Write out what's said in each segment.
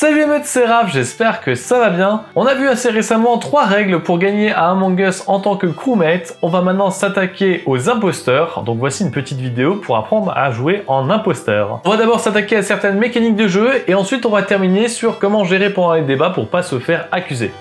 Salut les mecs, c'est Raph, j'espère que ça va bien. On a vu assez récemment 3 règles pour gagner à Among Us en tant que crewmate. On va maintenant s'attaquer aux imposteurs, donc voici une petite vidéo pour apprendre à jouer en imposteur. On va d'abord s'attaquer à certaines mécaniques de jeu et ensuite on va terminer sur comment gérer pendant les débats pour pas se faire accuser.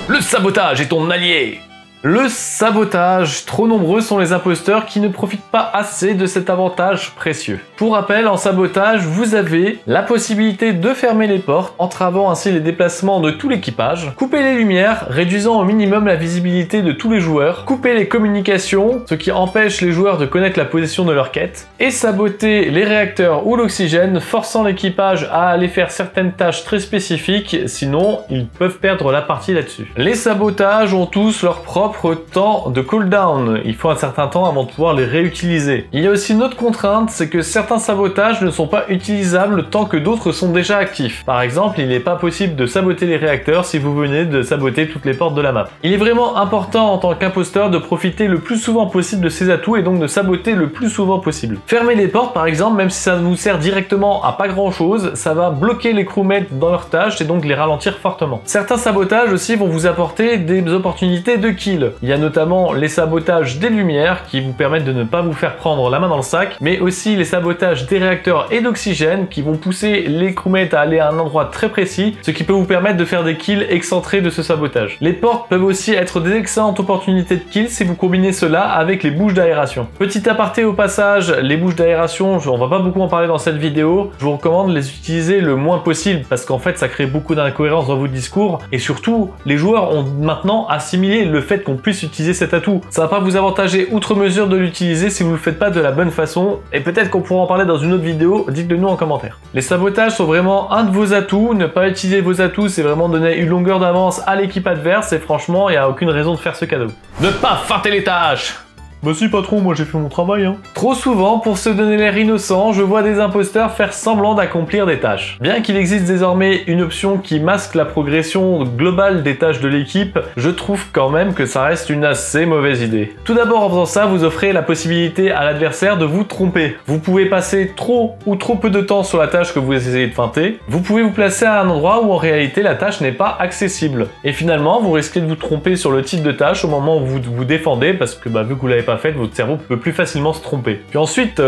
Le sabotage est ton allié! Le sabotage. Trop nombreux sont les imposteurs qui ne profitent pas assez de cet avantage précieux. Pour rappel, en sabotage, vous avez la possibilité de fermer les portes, entravant ainsi les déplacements de tout l'équipage, couper les lumières, réduisant au minimum la visibilité de tous les joueurs, couper les communications, ce qui empêche les joueurs de connaître la position de leur quête, et saboter les réacteurs ou l'oxygène, forçant l'équipage à aller faire certaines tâches très spécifiques, sinon ils peuvent perdre la partie là-dessus. Les sabotages ont tous leur propre temps de cooldown. Il faut un certain temps avant de pouvoir les réutiliser. Il y a aussi une autre contrainte, c'est que certains sabotages ne sont pas utilisables tant que d'autres sont déjà actifs. Par exemple, il n'est pas possible de saboter les réacteurs si vous venez de saboter toutes les portes de la map. Il est vraiment important en tant qu'imposteur de profiter le plus souvent possible de ses atouts et donc de saboter le plus souvent possible. Fermer les portes par exemple, même si ça vous sert directement à pas grand chose, ça va bloquer les crewmates dans leurs tâches et donc les ralentir fortement. Certains sabotages aussi vont vous apporter des opportunités de kill. Il y a notamment les sabotages des lumières qui vous permettent de ne pas vous faire prendre la main dans le sac, mais aussi les sabotages des réacteurs et d'oxygène qui vont pousser les crewmates à aller à un endroit très précis, ce qui peut vous permettre de faire des kills excentrés de ce sabotage. Les portes peuvent aussi être des excellentes opportunités de kills si vous combinez cela avec les bouches d'aération. Petit aparté au passage, les bouches d'aération, on va pas beaucoup en parler dans cette vidéo, je vous recommande de les utiliser le moins possible parce qu'en fait ça crée beaucoup d'incohérences dans vos discours et surtout les joueurs ont maintenant assimilé le fait qu'on puisse utiliser cet atout. Ça va pas vous avantager outre mesure de l'utiliser si vous le faites pas de la bonne façon et peut-être qu'on pourra en parler dans une autre vidéo, dites-le nous en commentaire. Les sabotages sont vraiment un de vos atouts, ne pas utiliser vos atouts c'est vraiment donner une longueur d'avance à l'équipe adverse et franchement il n'y a aucune raison de faire ce cadeau. Ne pas feinter les tâches! Bah si patron, moi j'ai fait mon travail hein. Trop souvent, pour se donner l'air innocent, je vois des imposteurs faire semblant d'accomplir des tâches. Bien qu'il existe désormais une option qui masque la progression globale des tâches de l'équipe, je trouve quand même que ça reste une assez mauvaise idée. Tout d'abord en faisant ça, vous offrez la possibilité à l'adversaire de vous tromper. Vous pouvez passer trop ou trop peu de temps sur la tâche que vous essayez de feinter. Vous pouvez vous placer à un endroit où en réalité la tâche n'est pas accessible. Et finalement, vous risquez de vous tromper sur le type de tâche au moment où vous vous défendez parce que vu que vous l'avez pas fait, votre cerveau peut plus facilement se tromper. Puis ensuite,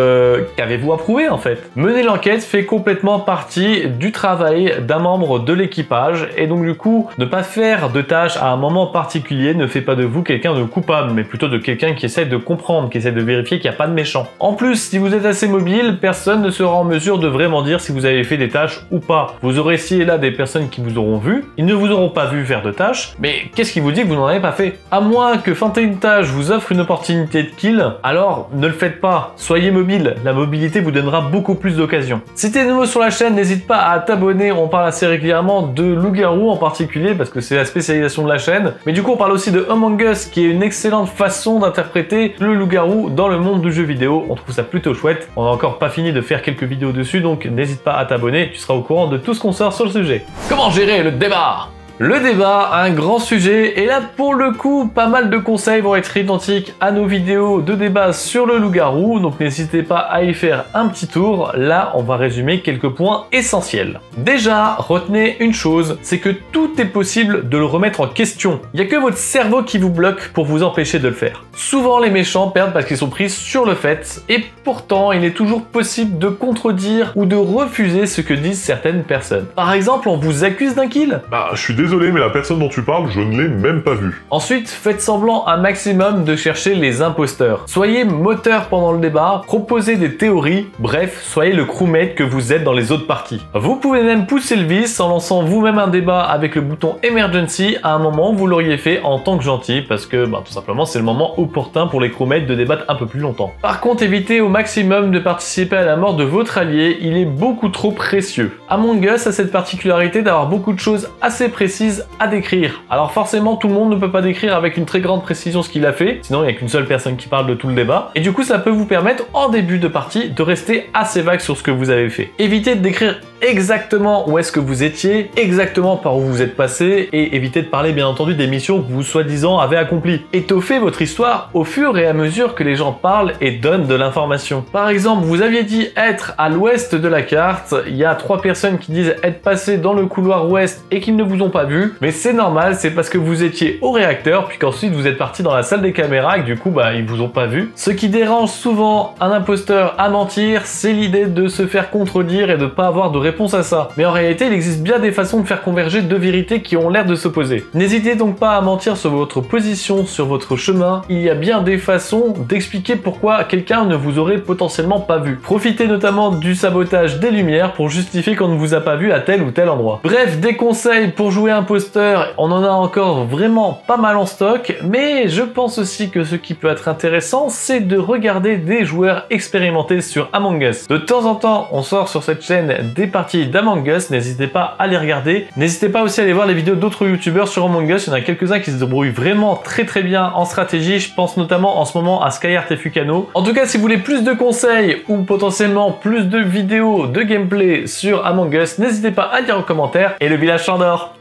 qu'avez-vous à prouver en fait? Mener l'enquête fait complètement partie du travail d'un membre de l'équipage et donc du coup, ne pas faire de tâches à un moment particulier ne fait pas de vous quelqu'un de coupable, mais plutôt de quelqu'un qui essaie de comprendre, qui essaie de vérifier qu'il n'y a pas de méchant. En plus, si vous êtes assez mobile, personne ne sera en mesure de vraiment dire si vous avez fait des tâches ou pas. Vous aurez ici et là des personnes qui vous auront vu, ils ne vous auront pas vu faire de tâches, mais qu'est-ce qui vous dit que vous n'en avez pas fait? À moins que feinter une tâche vous offre une opportunité de kill, alors ne le faites pas, soyez mobile, la mobilité vous donnera beaucoup plus d'occasions. Si t'es nouveau sur la chaîne, n'hésite pas à t'abonner, on parle assez régulièrement de loup-garou en particulier parce que c'est la spécialisation de la chaîne, mais du coup on parle aussi de Among Us qui est une excellente façon d'interpréter le loup-garou dans le monde du jeu vidéo, on trouve ça plutôt chouette, on n'a encore pas fini de faire quelques vidéos dessus donc n'hésite pas à t'abonner, tu seras au courant de tout ce qu'on sort sur le sujet. Comment gérer le débat ? Le débat, un grand sujet, et là pour le coup, pas mal de conseils vont être identiques à nos vidéos de débat sur le loup-garou, donc n'hésitez pas à y faire un petit tour, là on va résumer quelques points essentiels. Déjà, retenez une chose, c'est que tout est possible de le remettre en question. Il n'y a que votre cerveau qui vous bloque pour vous empêcher de le faire. Souvent les méchants perdent parce qu'ils sont pris sur le fait, et pourtant il est toujours possible de contredire ou de refuser ce que disent certaines personnes. Par exemple, on vous accuse d'un kill. Bah, je suis désolé, mais la personne dont tu parles, je ne l'ai même pas vue. Ensuite, faites semblant un maximum de chercher les imposteurs. Soyez moteur pendant le débat, proposez des théories, bref, soyez le crewmate que vous êtes dans les autres parties. Vous pouvez même pousser le vice en lançant vous-même un débat avec le bouton Emergency à un moment où vous l'auriez fait en tant que gentil, parce que tout simplement c'est le moment opportun pour les crewmates de débattre un peu plus longtemps. Par contre, évitez au maximum de participer à la mort de votre allié, il est beaucoup trop précieux. Among Us a cette particularité d'avoir beaucoup de choses assez précises à décrire. Alors forcément, tout le monde ne peut pas décrire avec une très grande précision ce qu'il a fait, sinon il n'y a qu'une seule personne qui parle de tout le débat, et du coup ça peut vous permettre en début de partie de rester assez vague sur ce que vous avez fait. Évitez de décrire exactement où est-ce que vous étiez, exactement par où vous êtes passé, et éviter de parler bien entendu des missions que vous soi-disant avez accomplies. Étoffez votre histoire au fur et à mesure que les gens parlent et donnent de l'information. Par exemple, vous aviez dit être à l'ouest de la carte, il y a 3 personnes qui disent être passées dans le couloir ouest et qu'ils ne vous ont pas vu, mais c'est normal, c'est parce que vous étiez au réacteur, puis qu'ensuite vous êtes parti dans la salle des caméras et que du coup ils vous ont pas vu. Ce qui dérange souvent un imposteur à mentir, c'est l'idée de se faire contredire et de pas avoir de réponse à ça. Mais en réalité, il existe bien des façons de faire converger deux vérités qui ont l'air de s'opposer. N'hésitez donc pas à mentir sur votre position, sur votre chemin. Il y a bien des façons d'expliquer pourquoi quelqu'un ne vous aurait potentiellement pas vu. Profitez notamment du sabotage des lumières pour justifier qu'on ne vous a pas vu à tel ou tel endroit. Bref, des conseils pour jouer imposteur, on en a encore vraiment pas mal en stock, mais je pense aussi que ce qui peut être intéressant, c'est de regarder des joueurs expérimentés sur Among Us. De temps en temps, on sort sur cette chaîne des parties d'Among Us, n'hésitez pas à les regarder. N'hésitez pas aussi à aller voir les vidéos d'autres youtubeurs sur Among Us, il y en a quelques-uns qui se débrouillent vraiment très bien en stratégie, je pense notamment en ce moment à Skyheart et Fukano. En tout cas, si vous voulez plus de conseils ou potentiellement plus de vidéos de gameplay sur Among Us, n'hésitez pas à le dire en commentaire et le village s'endort.